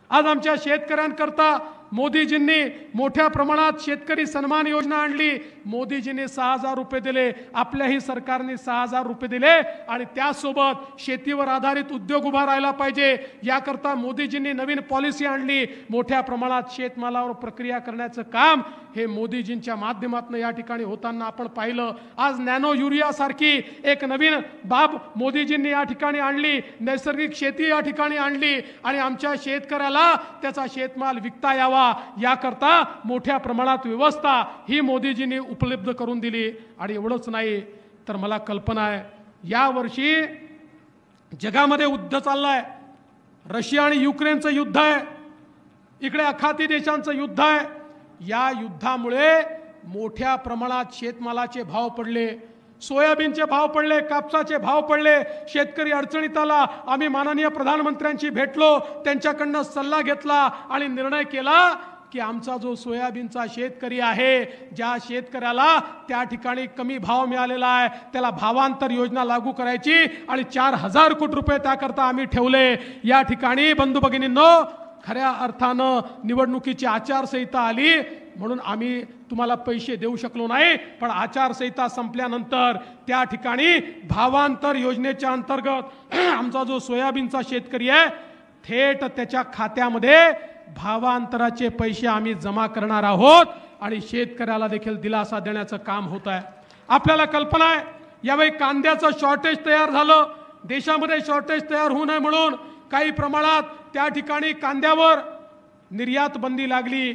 आज आमच्या शेतकऱ्यांकरता मोदीजींनी मोठ्या प्रमाणात शेतकरी सन्मान योजना आणली। मोदीजींनी 6000 रुपये दिले, आपल्याही सरकारने 6000 रुपये दिले आणि त्यासोबत शेतीवर आधारित उद्योग उभा राहिला पाहिजे याकरता मोदीजींनी नवीन पॉलिसी आणली। मोठ्या प्रमाणात शेतमालावर प्रक्रिया करण्याचं काम हे मोदीजींच्या माध्यमातून या ठिकाणी होताना आपण पाहिलं। आज नॅनो युरिया सारखी एक नवीन बाब मोदीजींनी या ठिकाणी आणली, नैसर्गिक शेती या ठिकाणी आणली आणि आमच्या शेतकऱ्याला त्याचा शेतमाल विकता यावा याकरता मोठ्या प्रमाणात व्यवस्था ही मोदीजींनी उपलब्ध करून दिली। आणि एवढंच नाही तर मला कल्पना आहे या वर्षी जगामध्ये युद्ध चाललंय, रशिया आणि युक्रेनचं युद्ध आहे, इकडे आखाती देशांचं युद्ध आहे। या युद्धामुळे मोठ्या प्रमाणात शेतमालाचे भाव पडले, सोयाबीनचे भाव पडले, कापसाचे भाव पडले, शेतकरी अडचणीत आला। आम्ही माननीय प्रधानमंत्र्यांशी भेटलो, त्यांच्याकडनं सल्ला घेतला आणि निर्णय केला की आमचा जो सोयाबीनचा शेतकरी आहे, ज्या शेतकऱ्याला त्या ठिकाणी कमी भाव मिळालेला आहे त्याला भावांतर योजना लागू करायची आणि 4000 कोटी रुपये त्याकरता आम्ही ठेवले। या ठिकाणी बंधू भगिनींनो, खऱ्या अर्थानं निवडणुकीची आचारसंहिता आली म्हणून आम्ही तुम्हाला पैसे देऊ शकलो नाही, पण आचारसंहिता संपल्यानंतर त्या ठिकाणी भावांतर योजनेच्या अंतर्गत आमचा जो सोयाबीनचा शेतकरी आहे थेट त्याच्या खात्यामध्ये भावांतराचे पैसे आम्ही जमा करणार आहोत आणि शेतकऱ्याला देखील दिलासा देण्याचं काम होत आहे। आपल्याला कल्पना आहे यावेळी कांद्याचं शॉर्टेज तयार झालं, देशामध्ये शॉर्टेज तयार होऊ नये म्हणून काही प्रमाणात त्या ठिकाणी कांद्यावर निर्यात बंदी लागली।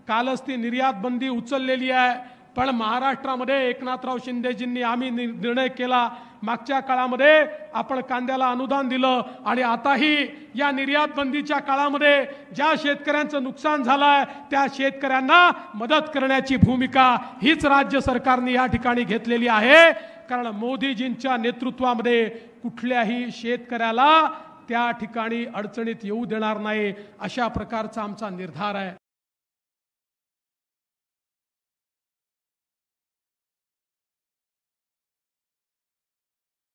कालच ती निर्यात बंदी उचललेली आहे, पण महाराष्ट्रामध्ये एकनाथराव शिंदेजींनी आम्ही निर्णय केला, मागच्या काळामध्ये आपण कांद्याला अनुदान दिलं आणि आताही या निर्यात बंदीच्या काळामध्ये ज्या शेतकऱ्यांचं नुकसान झालंय त्या शेतकऱ्यांना मदत करण्याची भूमिका हीच राज्य सरकारने या ठिकाणी घेतलेली आहे। कारण मोदीजींच्या नेतृत्वामध्ये कुठल्याही शेतकऱ्याला त्या ठिकाणी अडचणीत येऊ देणार नाही अशा प्रकारचा आमचा निर्धार आहे।